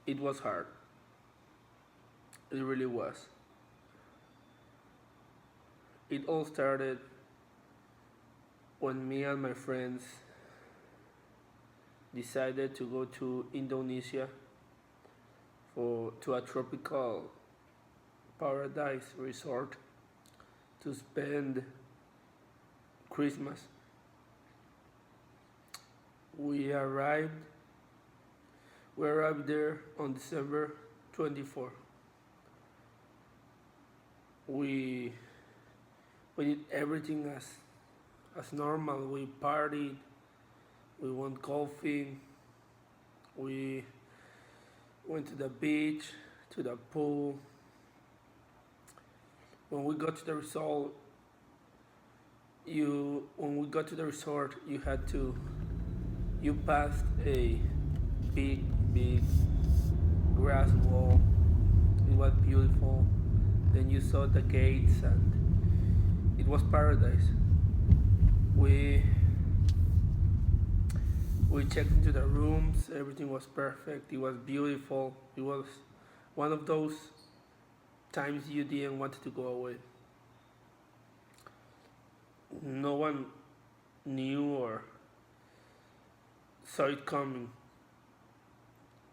It was hard. It really was. It all started when me and my friends decided to go to Indonesia for to a tropical paradise resort to spend Christmas. We arrived we arrived there on December 24th. We we did everything as normal. We partied, we went golfing, we went to the beach, to the pool. When we got to the resort, you had to you passed a big grass wall. It was beautiful. Then you saw the gates and it was paradise. We we checked into the rooms, everything was perfect, it was beautiful. It was one of those times you didn't want to go away. No one knew or saw it coming.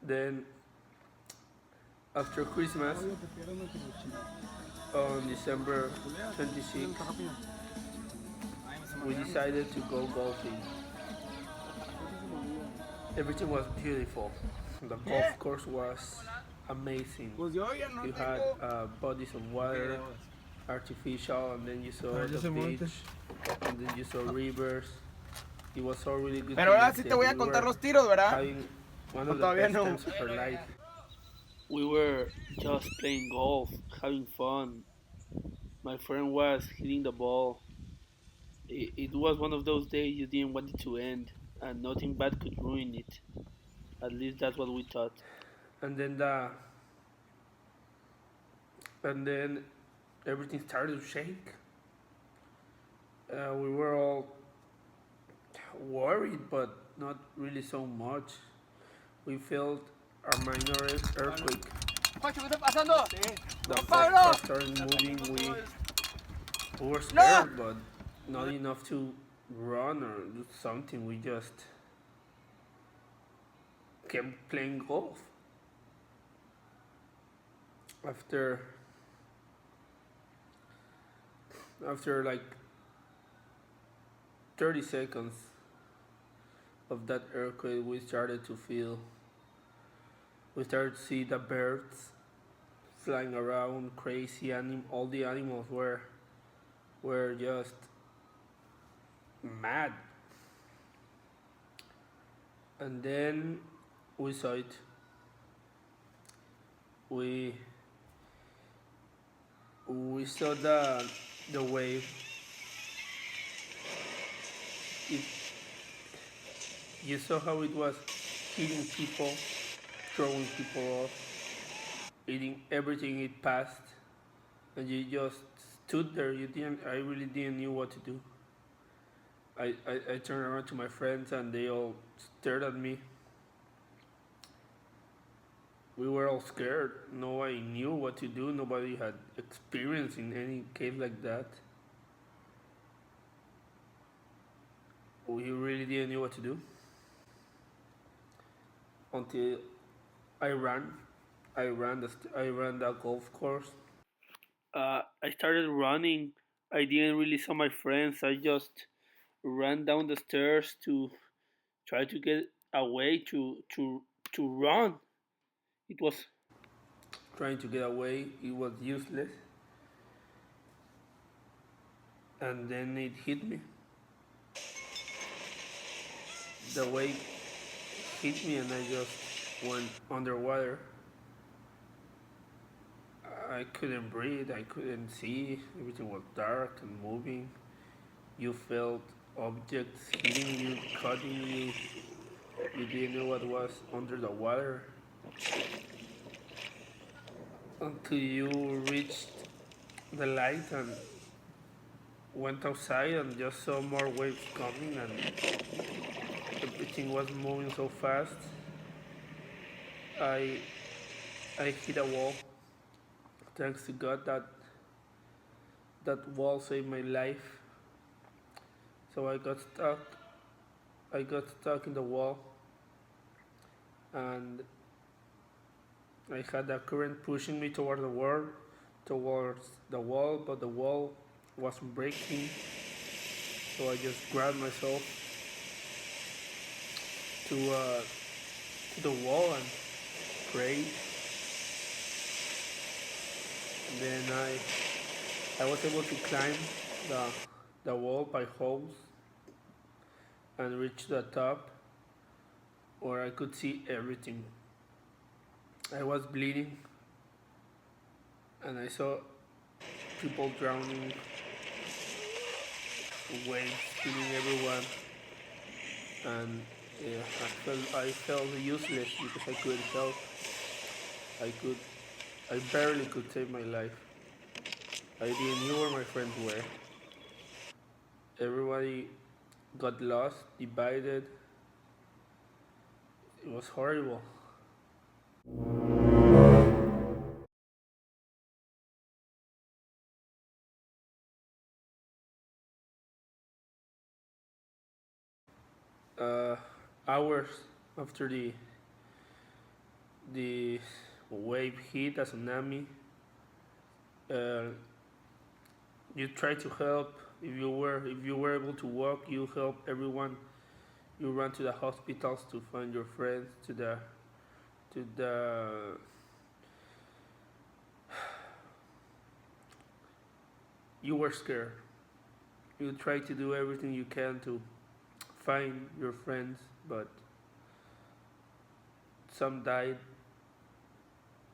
Then after Christmas, on December 26th, we decided to go golfing. Everything was beautiful. The golf course was amazing. You had bodies of water, artificial, and then you saw the beach, and then you saw rivers. It was all really good. Pero ahora sí te voy a contar los tiros, ¿verdad? Having one O of the todavía best no. times of our life. We were just playing golf, having fun. My friend was hitting the ball. It was one of those days you didn't want it to end, and nothing bad could ruin it. At least that's what we thought. And then and then everything started to shake. We were all worried, but not really so much. We felt a minor earthquake. Pacho, ¿qué está pasando? The Pablo! golf started moving. We were scared, but not enough to run or do something. We just kept playing golf. After like 30 seconds of that earthquake, we started to see the birds flying around, crazy. All the animals were just mad. And then we saw it. We saw the wave. It You saw how it was hitting people, throwing people off, eating everything it passed, and you just stood there. I really didn't know what to do. I turned around to my friends and they all stared at me. We were all scared. Nobody knew what to do. Nobody had experience in any case like that. We really didn't know what to do until I ran. I ran the golf course. I started running. I didn't really saw my friends. I just ran down the stairs to try to get away to run. It was trying to get away. It was useless. And then it hit me. The wave hit me and I just went underwater. I couldn't breathe, I couldn't see, everything was dark and moving. You felt objects hitting you, cutting you. You didn't know what was under the water until you reached the light and went outside and just saw more waves coming, and Everything was moving so fast. I I hit a wall. Thanks to God that wall saved my life. So I got stuck. I got stuck in the wall, and I had a current pushing me towards the wall, but the wall wasn't breaking. So I just grabbed myself to the wall and prayed. And then I was able to climb the the wall by holes and reach the top where I could see everything. I was bleeding and I saw people drowning, waves killing everyone, and yeah, I felt useless because I couldn't help. I could I barely could save my life. I didn't know where my friends were. Everybody got lost, divided. It was horrible. Uh, Hours after the wave hit a tsunami, uh, you try to help. If you were able to walk, you help everyone. You run to the hospitals to find your friends. To the you were scared. You try to do everything you can to find your friends, but some died.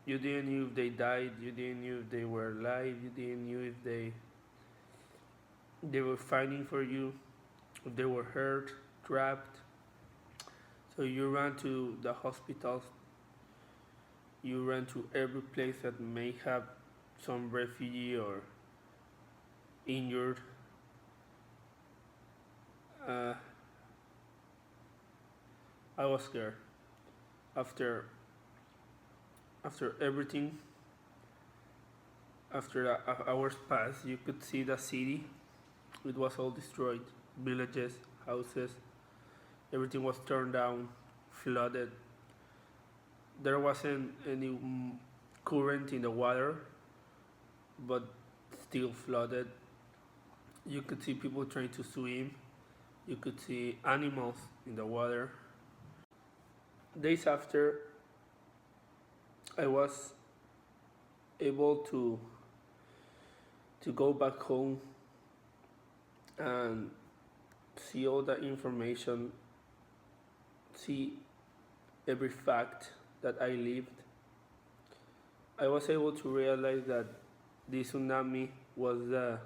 You didn't know if they died. You didn't know if they were alive. You didn't know if they were fighting for you, if they were hurt, trapped. So you ran to the hospitals. You ran to every place that may have some refugee or injured. Uh, I was scared. After everything, after the hours passed, you could see the city. It was all destroyed. Villages, houses, everything was turned down, flooded. There wasn't any current in the water, but still flooded. You could see people trying to swim. You could see animals in the water. Days after, I was able to go back home and see all the information, see every fact that I lived. I was able to realize that the tsunami was the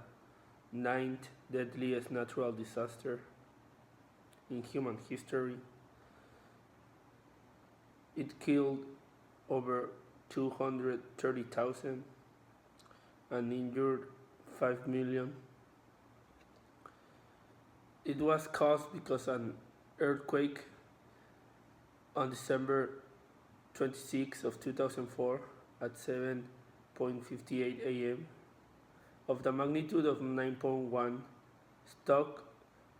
ninth deadliest natural disaster in human history. It killed over 230,000 and injured 5 million. It was caused because an earthquake on December 26th of 2004 at 7:58 a.m. of the magnitude of 9.1 struck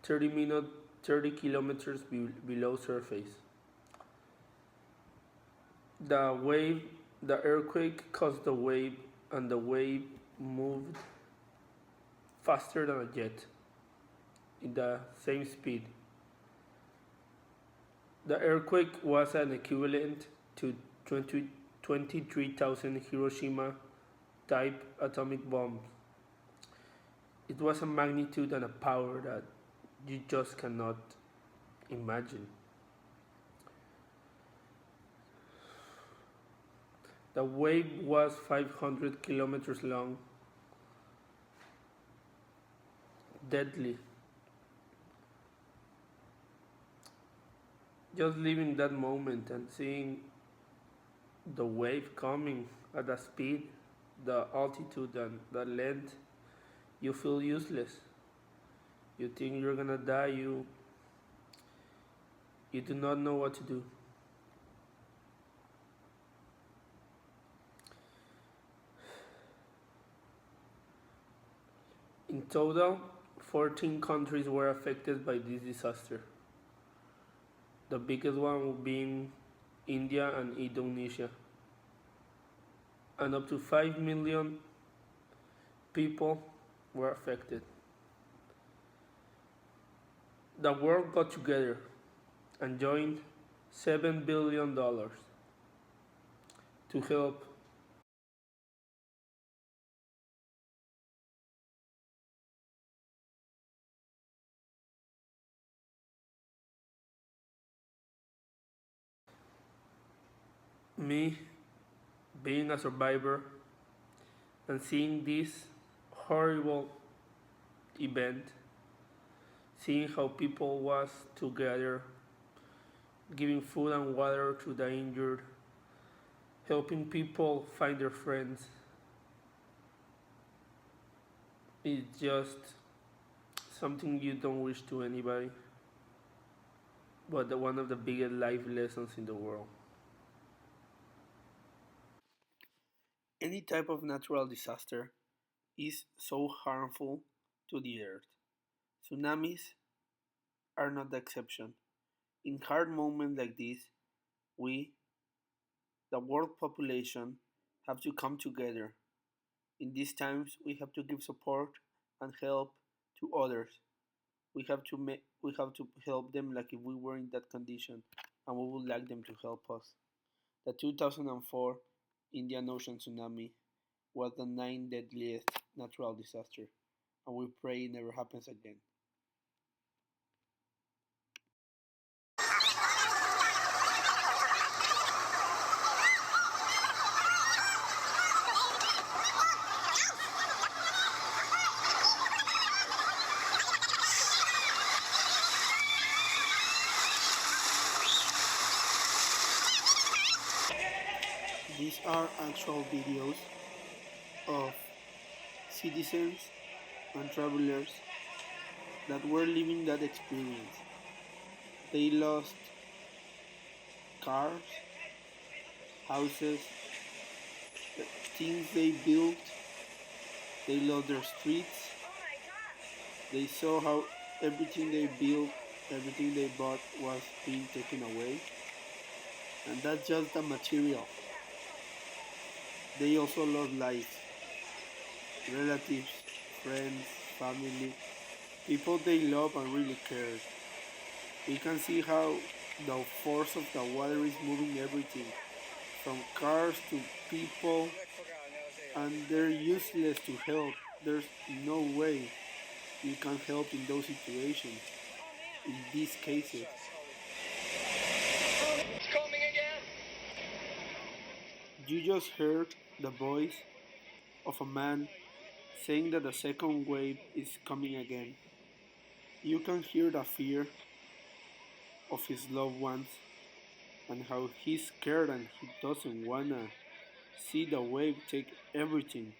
30 kilometers below surface. The earthquake caused the wave, and the wave moved faster than a jet in the same speed. The earthquake was an equivalent to 23,000 Hiroshima type atomic bombs. It was a magnitude and a power that you just cannot imagine. The wave was 500 kilometers long, deadly. Just living that moment and seeing the wave coming at the speed, the altitude, and the length, you feel useless. You think you're gonna die. You do not know what to do. In total, 14 countries were affected by this disaster, the biggest one being India and Indonesia. And up to 5 million people were affected. The world got together and joined $7 billion to help. Me, being a survivor and seeing this horrible event, seeing how people was together, giving food and water to the injured, helping people find their friends, is just something you don't wish to anybody, but one of the biggest life lessons in the world. Any type of natural disaster is so harmful to the earth. Tsunamis are not the exception. In hard moments like this, we, the world population, have to come together. In these times, we have to give support and help to others. We have to help them like if we were in that condition, and we would like them to help us. The 2004 Indian Ocean tsunami was the ninth deadliest natural disaster, and we pray it never happens again. These are actual videos of citizens and travelers that were living that experience. They lost cars, houses, the things they built, they lost their streets, they saw how everything they built, everything they bought was being taken away. And that's just the material. They also lost lives, relatives, friends, family, people they love and really cared. We can see how the force of the water is moving everything, from cars to people, and they're useless to help. There's no way you can help in those situations, in these cases. You just heard the voice of a man saying that the second wave is coming again. You can hear the fear of his loved ones and how he's scared and he doesn't wanna see the wave take everything.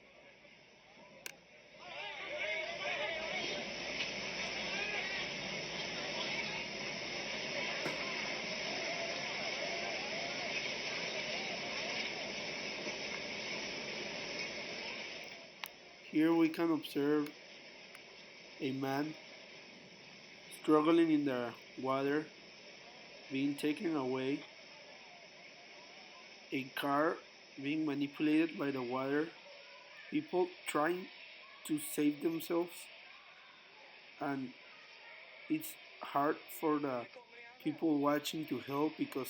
Here we can observe a man struggling in the water, being taken away, a car being manipulated by the water, people trying to save themselves, and it's hard for the people watching to help because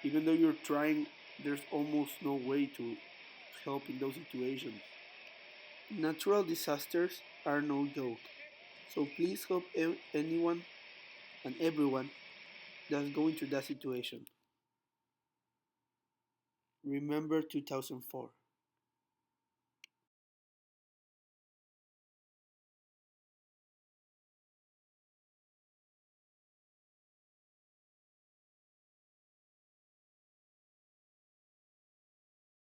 even though you're trying, there's almost no way to help in those situations. Natural disasters are no joke, so please help anyone and everyone that's going through that situation. Remember 2004.